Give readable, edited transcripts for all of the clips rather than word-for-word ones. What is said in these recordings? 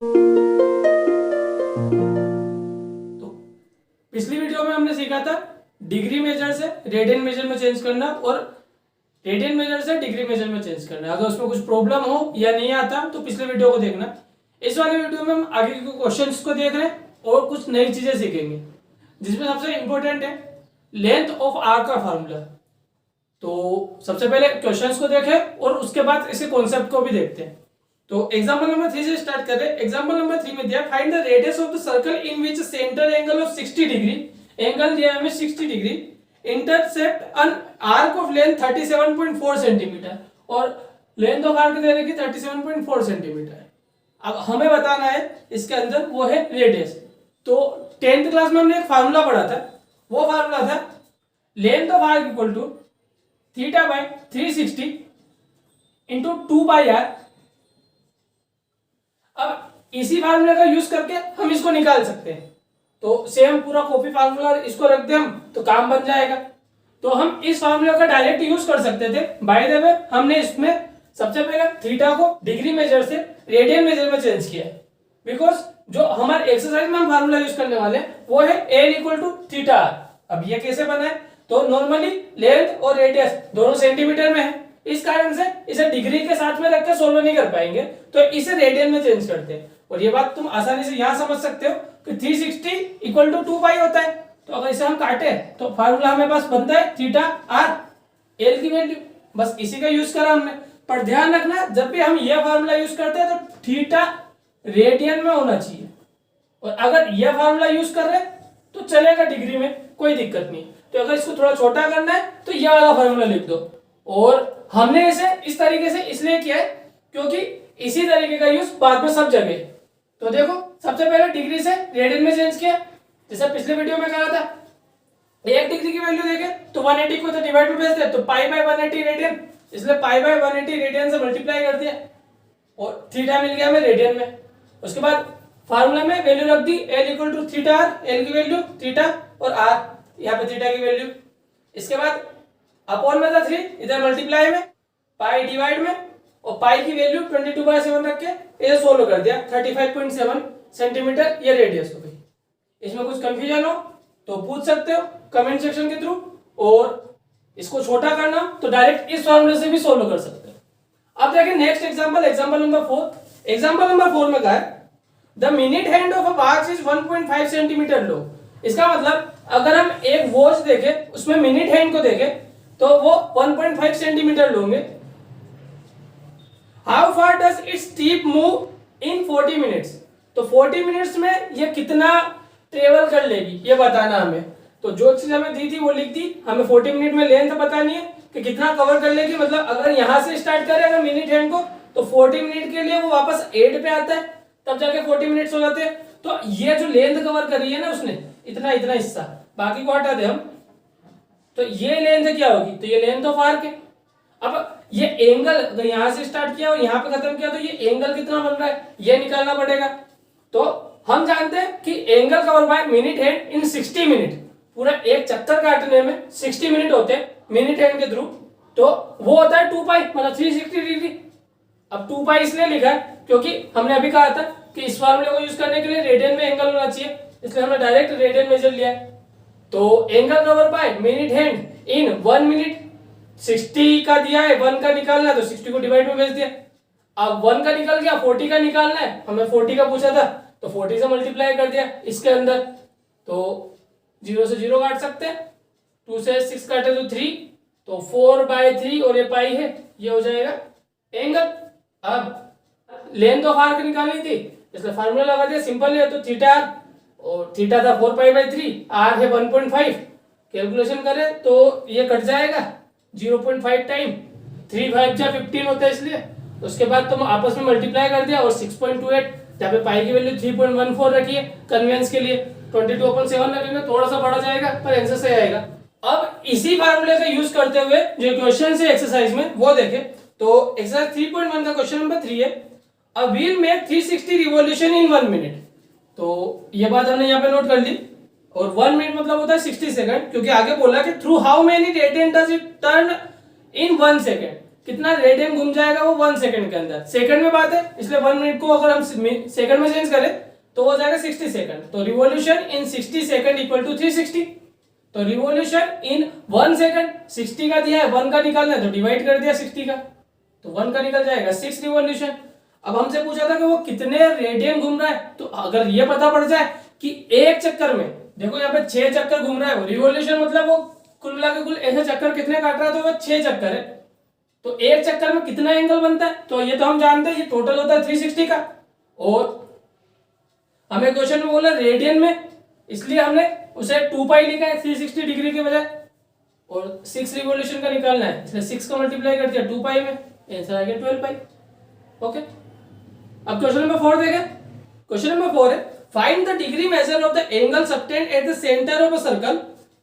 तो पिछली वीडियो में हमने सीखा था डिग्री मेजर से रेडियन मेजर में चेंज करना और रेडियन मेजर से डिग्री मेजर में चेंज करना। अगर उसमें कुछ प्रॉब्लम हो या नहीं आता तो पिछले वीडियो को देखना। इस वाले वीडियो में हम आगे के क्वेश्चंस को देख रहे हैं और कुछ नई चीजें सीखेंगे, जिसमें सबसे इंपॉर्टेंट है लेंथ ऑफ आर्क का फार्मूला। तो सबसे पहले क्वेश्चंस को देखें और उसके बाद इसके कॉन्सेप्ट को भी देखते हैं। तो एग्जांपल नंबर 3 से स्टार्ट करें। एग्जांपल नंबर 3 में दिया find the radius of the circle in which centre angle of 60 degree, angle दिया है हमें 60 degree, intercept an arc of length 37.4 centimetre और लेंथ ऑफ आर्क दे रखी 37.4 सेंटीमीटर। अब हमें बताना है इसके अंदर वो है रेडियस। तो 10th क्लास में हमने एक फार्मूला पढ़ा था, वो फार्मूला था length of arc equal to theta by 360 into 2 by R. अब इसी फार्मूले का यूज करके हम इसको निकाल सकते हैं। तो सेम पूरा कॉपी फार्मूला इसको रख दे हम तो काम बन जाएगा। तो हम इस फार्मूले का डायरेक्ट यूज कर सकते थे। बाय द वे हमने इसमें सबसे पहले थीटा को डिग्री मेजर से रेडियन मेजर में चेंज किया है, बिकॉज जो हमारे एक्सरसाइज में हम फार्मूला यूज करने वाले हैं वो है L equal to theta R. अब ये कैसे बना है, तो नॉर्मली लेंथ और रेडियस दोनों सेंटीमीटर में है, इस कारण से इसे डिग्री के साथ में रखकर सोल्व नहीं कर पाएंगे, तो इसे रेडियन में चेंज करते हैं। और ये बात तुम आसानी से यहां समझ सकते हो कि 360 इक्वल टू 2 पाई होता है। तो अगर इसे हम काटे तो फार्मूला हमें पास बनता है थीटा आर, एल की वैल्यू, बस इसी का यूज करा हमने। पर ध्यान रखना जब भी हम यह फार्मूला यूज करते हैं तो थीटा रेडियन में होना चाहिए, और अगर यह फार्मूला यूज कर रहे तो चलेगा डिग्री में, कोई दिक्कत नहीं। तो अगर इसको थोड़ा छोटा करना है तो यह वाला फार्मूला लिख दो। और हमने इसे इस तरीके से इसलिए किया है क्योंकि इसी तरीके का यूज बाद में सब जगह। तो देखो सबसे पहले डिग्री से रेडियन में चेंज किया, जैसे पिछले वीडियो में कहा था 1 डिग्री की वैल्यू देखे तो 180 को तो डिवाइड में भेज दे, तो पाई बाय 180 रेडियन, इसलिए पाई बाय 180 रेडियन से मल्टीप्लाई कर दिया और थीटा मिल गया हमें रेडियन में। उसके बाद फार्मूला में वैल्यू रख दी L equal to theta R, L की वैल्यू थीटा और आर यहाँ पे थीटा की वैल्यू। इसके बाद अपॉन में था 3, इधर मल्टीप्लाई में, पाई डिवाइड में, और पाई की वैल्यू 22/7 रख के इसे सोल्व कर दिया। 35.7 सेंटीमीटर ये रेडियस हो गई। इसमें कुछ कंफ्यूजन हो तो पूछ सकते हो कमेंट सेक्शन के थ्रू, और इसको छोटा करना तो डायरेक्ट इस फार्मूले से भी सोल्व कर सकते हो। अब देखिए next example, example number 4। Example number 4 में कहा है the minute hand of a watch is 1.5 centimetre लो। इसका मतलब अगर हम एक वॉच देखें उसमें मिनट हैंड को देखें तो वो 1.5 सेंटीमीटर लोगे। How far does it's tip move in 40 minutes. तो 40 मिनट्स में ये कितना ट्रेवल कर लेगी ये बताना हमें। तो जो चीज हमें दी थी वो लिख दी, हमें 40 मिनट में लेंथ बतानी है कि कितना कवर कर लेगी। मतलब अगर यहां से स्टार्ट करें अगर मिनट हैंड को तो 40 मिनट के लिए वो वापस 8 पे आता है, तब जाके 40 मिनट्स हो जाते हैं। तो ये जो लेंथ कवर करी है ना उसने इतना इतना हिस्सा, बाकी को हटा दे हम, तो ये लेंथ क्या होगी, तो ये लेंथ ऑफ आर्क है। अब ये एंगल अगर यहां से स्टार्ट किया और यहां पे खत्म किया तो ये एंगल कितना बन रहा है ये निकालना पड़ेगा। तो हम जानते हैं कि angle cover by minute hand in 60 minute, पूरा एक चक्कर काटने में 60 मिनट होते हैं मिनट हैंड के थ्रू, तो वो होता है 2 पाई मतलब 360 डिग्री। अब 2 पाई इसलिए लिखा है क्योंकि हमने अभी कहा था कि इस फार्मूले को यूज करने के लिए रेडियन में एंगल होना चाहिए, इसलिए हमने डायरेक्ट रेडियन मेजर लिया है। तो angle cover by minute hand in 1 minute, 60 का दिया है, 1 का निकालना है तो 60 को डिवाइड में भेज दिया। अब 1 का निकल गया, 40 का निकालना है, हमें 40 का पूछा था तो 40 से मल्टीप्लाई कर दिया इसके अंदर। तो 0 से 0 काट सकते हैं, 2 से 6 काटे तो 3, तो 4/3 और ये पाई है, ये हो जाएगा एंगल। अब लेंथ ऑफ आर्क निकालनी थी इसलिए फार्मूला लगा दिया, सिंपल है। तो थीटा आर, और थीटा था 4 पाई/3, आर है 1.5, कैलकुलेशन करें तो ये कट जाएगा 0.5 टाइम 3 5 जा 15 होता है इसलिए। उसके बाद तुम आपस में मल्टीप्लाई कर दिया और 6.28, जहाँ पे पाई की वैल्यू 3.14 रखी है कन्वेंस के लिए, 22/7 रखेंगे, थोड़ा सा बढ़ा जाएगा पर आंसर सही आएगा। अब इसी फार्मूले का यूज करते हुए जो क्वेश्चन है एक्सरसाइज में वो देखें। तो एक्सरसाइज 3.1 का क्वेश्चन नंबर 3 है a wheel make 360 revolution in 1 minute. तो ये बात हमने यहाँ पे नोट कर ली, और 1 मिनट मतलब होता है 60 सेकंड, क्योंकि आगे बोला कि through how many radian does it turn in 1 second. कितना रेडियन घूम जाएगा वो 1 सेकंड के अंदर। सेकंड में बात है, इसलिए 1 मिनट को अगर हम सेकंड में चेंज करें तो हो जाएगा 60 सेकंड। तो revolution in 60 second equal to 360। तो रिवॉल्यूशन इन 1 सेकंड 60 का दिया है, 1 का निकालना है तो डिवाइड कर दिया 60 का, तो 1 का निकल जाएगा 6 रिवॉल्यूशन। अब हमसे पूछा था कि वो कितने रेडियन घूम रहा है, तो अगर ये पता पड़ जाए कि एक चक्कर में, देखो यहाँ पे 6 चक्कर घूम रहा है, वो रिवॉल्यूशन मतलब वो कुल मिला के कुल ऐसे चक्कर कितने काट रहा है, तो वो 6 चक्कर है। तो एक चक्कर में कितना एंगल बनता है, तो ये तो हम जानते हैं, ये टोटल होता है 360 का। और हमें क्वेश्चन में बोला रेडियन में, इसलिए हमने उसे 2 पाई लिखा है 360 डिग्री के बजाय, और 6 रिवॉल्यूशन का निकालना है, इसलिए 6 का मल्टीप्लाई कर दिया 2 पाई में, आंसर आ गया 12 पाई। ओके, अब क्वेश्चन नंबर 4 देखें। क्वेश्चन नंबर 4 है, find the degree measure of the angle subtend at the centre of a circle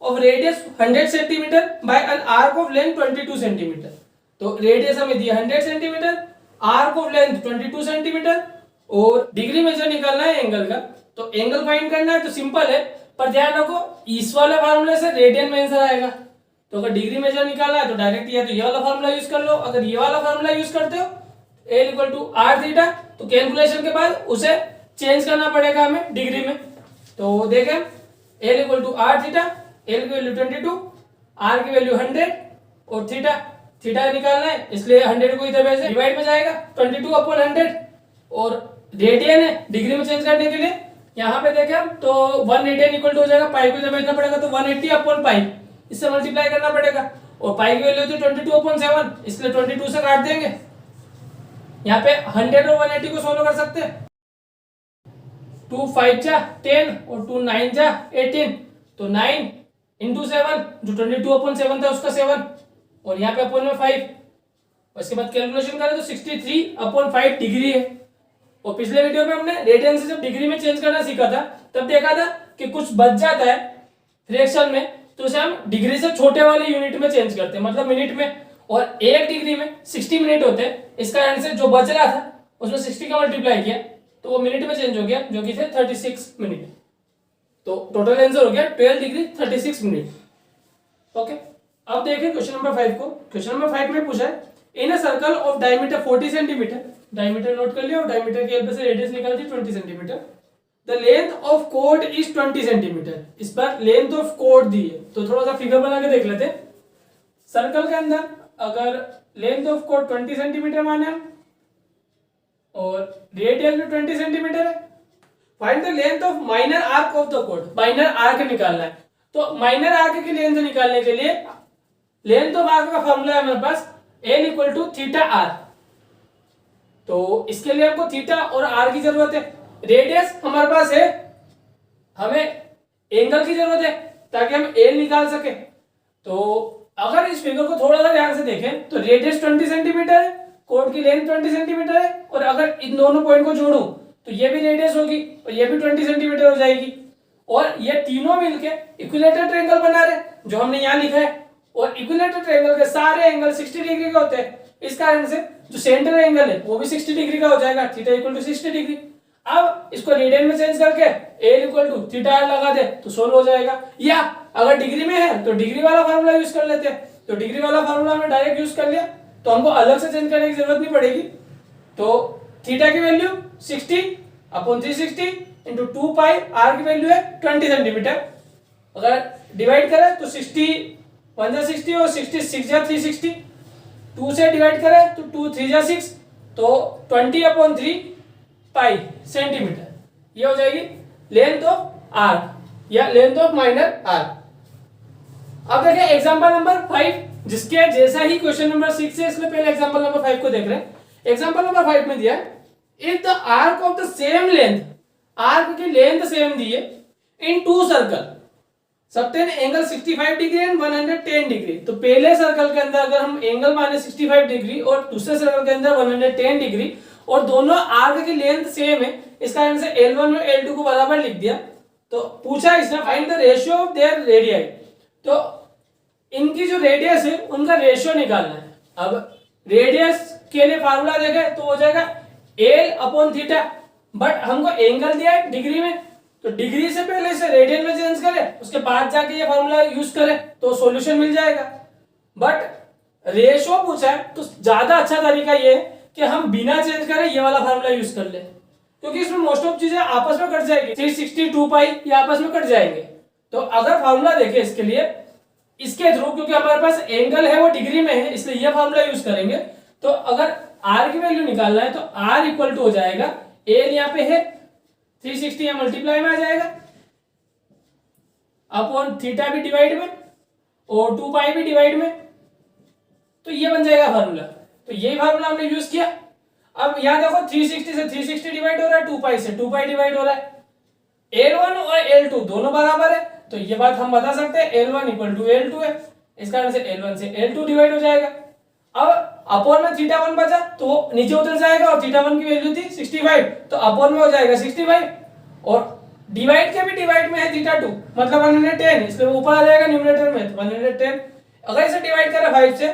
of radius 100 centimetre bye an arc of length 22 centimetre. तो रेडियस हमें दिया 100 centimetre, arc of length 22 centimetre, और degree major निकालना है angle का। तो angle find करना है तो सिंपल है, पर ध्यान रखो इस वाले फार्मूले से रेडियन में आंसर आएगा। तो अगर डिग्री मेजर निकालना है तो डायरेक्ट या तो ये वाला फार्मूला यूज कर लो, अगर ये वाला फार्मूला यूज करते हो L equal to R theta, तो कैलकुलेशन के बाद उसे चेंज करना पड़ेगा हमें डिग्री में। तो देखें L equal to R theta, L की वैल्यू 22, R की वैल्यू 100 और थीटा निकालना है, इसलिए 100 को इधर वैसे डिवाइड में जाएगा 22 अपॉन 100, और रेडियन है डिग्री में चेंज करने के लिए यहाँ पे देखें हम तो 1 रेडियन इक्वल टू हो जाएगा, पाई को इधर भेजना पड़ेगा तो 180 अपॉन पाई, इससे मल्टीप्लाई करना पड़ेगा, और पाई की वैल्यू होती है 22 अपॉन 7, इसलिए 22 से काट देंगे। यहाँ पे 100 और 180 को सोल्व कर सकते हैं, 2 5 जा 10 और 2 9 जा 18, तो 9 इंटू 7, जो 22 अपॉन 7 था उसका 7, और यहाँ पे अपॉन में 5, और इसके बाद कैलकुलेशन करें तो 63 अपॉन 5 डिग्री है। और पिछले वीडियो में हमने रेडियन से जब डिग्री में चेंज करना सीखा था, तब देखा था कि कुछ बच जाता है फ्रैक्शन में, तो उसे हम डिग्री से छोटे वाले यूनिट में चेंज करते हैं, मतलब मिनट में, और 1 डिग्री में 60 मिनट होते हैं, इस कारण से जो बच रहा था उसमें 60 का मल्टीप्लाई किया तो वो मिनट में चेंज हो गया, जो कि थे 36 मिनट। तो टोटल आंसर हो गया 12 डिग्री 36 मिनट। ओके, अब देखिए क्वेश्चन नंबर 5 को। क्वेश्चन नंबर 5 में पूछा है, in a circle of diameter 40 centimetre, diameter note कर लिया और डायमीटर की हेल्प से रेडियस निकाल दी 20 सेंटीमीटर, द लेंथ ऑफ कोड इज 20 सेंटीमीटर। इस बार लेंथ ऑफ कोड दी है, तो थोड़ा सा फिगर बना के देख लेते हैं। सर्कल के अंदर अगर लेंथ ऑफ कोड 20 सेंटीमीटर माने हम, और रेडियस भी 20 सेंटीमीटर है, find the length of minor arc of the code. Minor arc निकालना है, तो माइनर आर्क की लेंथ निकालने के लिए लेंथ ऑफ आर्क का फॉर्मूला है हमारे पास L equal to theta R. तो इसके लिए हमको थीटा और आर की जरूरत है, रेडियस हमारे पास है, हमें एंगल की जरूरत है ताकि हम L निकाल सके। तो अगर इस फिगर को थोड़ा सा ध्यान से देखें तो रेडियस 20 सेंटीमीटर है, कोड की लेंथ 20 सेंटीमीटर है, और अगर इन दोनों पॉइंट को जोड़ूं तो ये भी रेडियस होगी और ये भी 20 सेंटीमीटर हो जाएगी, और ये तीनों मिलके इक्विलेटरल ट्रायंगल बना रहे जो हमने यहाँ लिखा है। और इक्विलेटरल ट्रायंगल के सारे एंगल 60 डिग्री के होते हैं, इस कारण से जो सेंटर एंगल है वो भी 60 डिग्री का हो जाएगा, थीटा इक्वल टू 60 डिग्री। अब इसको रेडियन में चेंज करके L equal to theta R लगा दे तो सोल्व हो जाएगा, या अगर डिग्री में है तो डिग्री वाला फार्मूला यूज कर लेते हैं। तो डिग्री वाला फार्मूला हमने डायरेक्ट यूज कर लिया, तो हमको अलग से चेंज करने की जरूरत नहीं पड़ेगी। तो थीटा की value 60 upon 360 into 2 pi, R की वैल्यू है 20 सेंटीमीटर। अगर डिवाइड करें तो 60 1 जा 60 और 66 जा 360, 2 से डिवाइड करें तो 2 3 जा 6, तो 20 अपॉन 3 पाई सेंटीमीटर, ये हो जाएगी लेंथ ऑफ आर्क या लेंथ ऑफ माइनर आर्क। अब देखिए एग्जांपल नंबर 5, जिसके जैसा ही क्वेश्चन नंबर 6 है, इसलिए पहले एग्जांपल नंबर 5 को देख रहे हैं। एग्जांपल नंबर 5 में दिया है, if the arc of the same length, arc की लेंथ सेम दी है, in two circle subtend angle 65 degree and 110 degree. तो पहले सर्कल के अंदर अगर हम एंगल माने 65 डिग्री और दूसरे सर्कल के अंदर 110 डिग्री, और दोनों आर्क की लेंथ सेम है, इस कारण से L1 और L2 को बराबर लिख दिया। तो पूछा इसने find the ratio of their radii, तो इनकी जो रेडियस है उनका रेशियो निकालना है। अब रेडियस के लिए फार्मूला देखें तो हो जाएगा L अपॉन थीटा, बट हमको एंगल दिया है डिग्री में, तो डिग्री से पहले इसे रेडियन में चेंज करें, उसके बाद जाके ये फार्मूला यूज करें तो सॉल्यूशन मिल जाएगा। बट रेशो पूछा है तो ज्यादा अच्छा तरीका ये है कि हम बिना चेंज करें ये वाला फार्मूला यूज कर ले, क्योंकि इसमें मोस्ट ऑफ चीजें आपस में कट जाएगी, 360 2 पाई ये आपस में कट जाएंगे। तो अगर फार्मूला देखें इसके लिए, इसके थ्रू, क्योंकि हमारे पास एंगल है वो डिग्री में है इसलिए ये फार्मूला यूज करेंगे। तो अगर आर की वैल्यू निकालना है तो आर इक्वल टू हो जाएगा, एल यहाँ पे है 360 या मल्टीप्लाई में आ जाएगा अपॉन थीटा भी डिवाइड में और 2 पाई भी डिवाइड में, तो ये बन जाएगा फार्मूला। तो यही फार्मूला हमने यूज किया। अब यहाँ देखो 360 से 360 डिवाइड हो रहा है, 2 पाई से 2 पाई डिवाइड हो रहा है, L1 और L2 दोनों बराबर है, तो ये बात हम बता सकते हैं L1 इक्वल टू L2 है, इस कारण से L1 से L2 डिवाइड हो जाएगा। अब अपॉन में थीटा 1 बचा तो वो नीचे उतर जाएगा और थीटा 1 की वैल्यू थी 65, तो अपॉन में हो जाएगा 65 और डिवाइड के भी डिवाइड में है थीटा 2 मतलब 110, इसलिए वो ऊपर आ जाएगा न्यूमरेटर में, तो 110। अगर इसे डिवाइड करें 5 से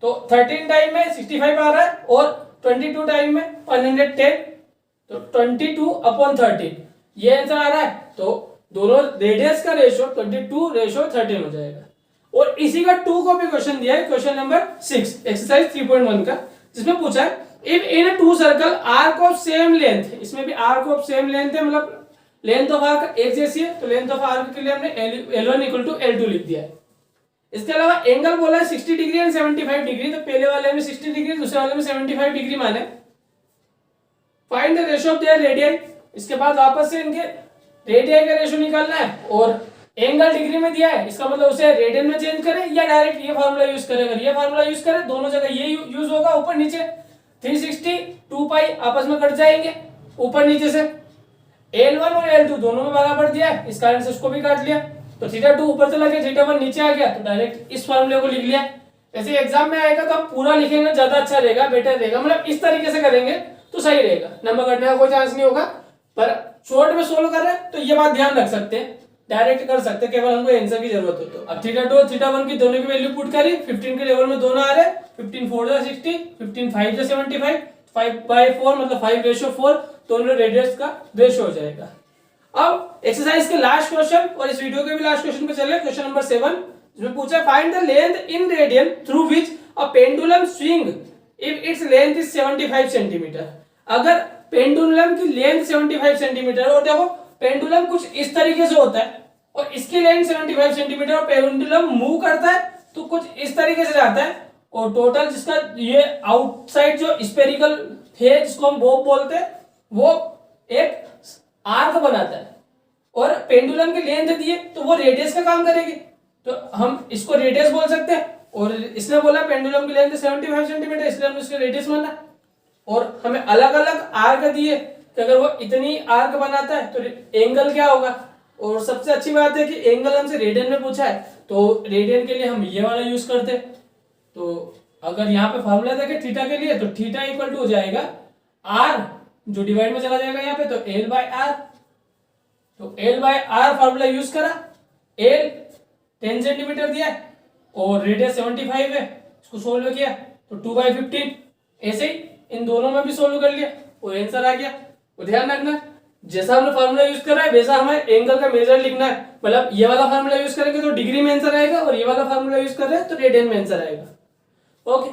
तो 13 टाइम में 65 आ रहा है और 22 टाइम में 110, तो 22 अपॉन 13 ये आंसर आ रहा है। तो दोनों रेडियस का रेशियो 22:13 हो जाएगा। और इसी का 2 को भी क्वेश्चन दिया है, क्वेश्चन नंबर 6 एक्सरसाइज 3.1 का, जिसमें पूछा है if in a 2 circle arc of same length, इसमें भी आर्क ऑफ सेम लेंथ है, मतलब लेंथ ऑफ आर्क एक जैसी है, तो लेंथ ऑफ आर्क के लिए हमने L1 इक्वल टू L2 लिख दिया है। इसके अलावा एंगल बोला है 60 डिग्री एंड 75 डिग्री, तो पहले वाले में 60 डिग्री दूसरे वाले में 75 डिग्री माने। Find the ratio of their radian, इसके बाद वापस से इनके रेडियन का रेशियो निकालना है और एंगल डिग्री में दिया है, इसका मतलब उसे रेडियन में चेंज करें या डायरेक्ट ये फार्मूला यूज करें। अगर ये फार्मूला यूज करें दोनों जगह ये यूज होगा, ऊपर नीचे 360 2 पाई आपस में कट जाएंगे ऊपर नीचे से। L1 और L2 दोनों में बराबर दिया है, इस कारण से उसको भी काट लिया, तो थीटा 2 ऊपर चला गया, थीटा 1 नीचे आ गया, तो डायरेक्ट इस फार्मूले को लिख लिया। ऐसे एग्जाम में आएगा तो आप पूरा लिखेंगे ज्यादा अच्छा रहेगा, बेटर रहेगा, मतलब इस तरीके से करेंगे तो सही रहेगा, नंबर कटने का कोई चांस नहीं होगा। पर शॉर्ट में सोल्व कर रहे हैं तो ये बात ध्यान रख सकते हैं, डायरेक्ट कर सकते हैं, केवल हमको आंसर की जरूरत हो। तो अब थीटा 2 और थीटा 1 की दोनों की वैल्यू पुट करी, 15 के लेवल में दोनों आ रहे, 15 4 जा 60, 15 5 जा 75, 5/4 मतलब 5:4, दोनों रेडियस का रेशियो हो जाएगा। अब एक्सरसाइज के लास्ट क्वेश्चन और इस वीडियो के भी लास्ट क्वेश्चन पे चले, क्वेश्चन नंबर 7, जिसमें पूछा find the length in radian through which a pendulum swing if its length is 75 centimetre. अगर पेंडुलम की लेंथ 75 सेंटीमीटर, और देखो पेंडुलम कुछ इस तरीके से होता है और इसकी लेंथ 75 सेंटीमीटर और पेंडुलम मूव करता है तो कुछ इस तरीके से जाता है, और टोटल जिसका ये आउटसाइड जो स्फेरिकल है जिसको हम बॉब बोलते हैं वो एक आर्क बनाता है, और पेंडुलम की लेंथ दी है तो वो रेडियस का काम करेगी, तो हम इसको रेडियस बोल सकते हैं। और इसने बोला पेंडुलम की लेंथ 75 सेंटीमीटर, इसलिए हमने इसको रेडियस माना। और हमें अलग अलग आर्क दिए कि अगर वो इतनी आर्क बनाता है तो एंगल क्या होगा। और सबसे अच्छी बात है कि एंगल हमसे रेडियन में पूछा है, तो रेडियन के लिए हम ये वाला यूज करते हैं। तो अगर यहाँ पे फॉर्मूला देखें थीटा के लिए, तो थीटा इक्वल टू हो जाएगा आर, जो डिवाइड में चला जाएगा यहाँ पे, तो L/R, तो L/R फॉर्मूला यूज करा, L 10 सेंटीमीटर दिया और रेडियस 75 है, इसको सोल्व किया तो 2/15, ऐसे ही इन दोनों में भी सोल्व कर लिया और आंसर आ गया। तो ध्यान रखना जैसा हमने फार्मूला यूज करा है वैसा हमें एंगल का मेजर लिखना है, मतलब ये वाला फार्मूला यूज करेंगे तो डिग्री में आंसर आएगा और ये वाला फार्मूला यूज कर रहे हैं तो रेडियन में आंसर आएगा। ओके।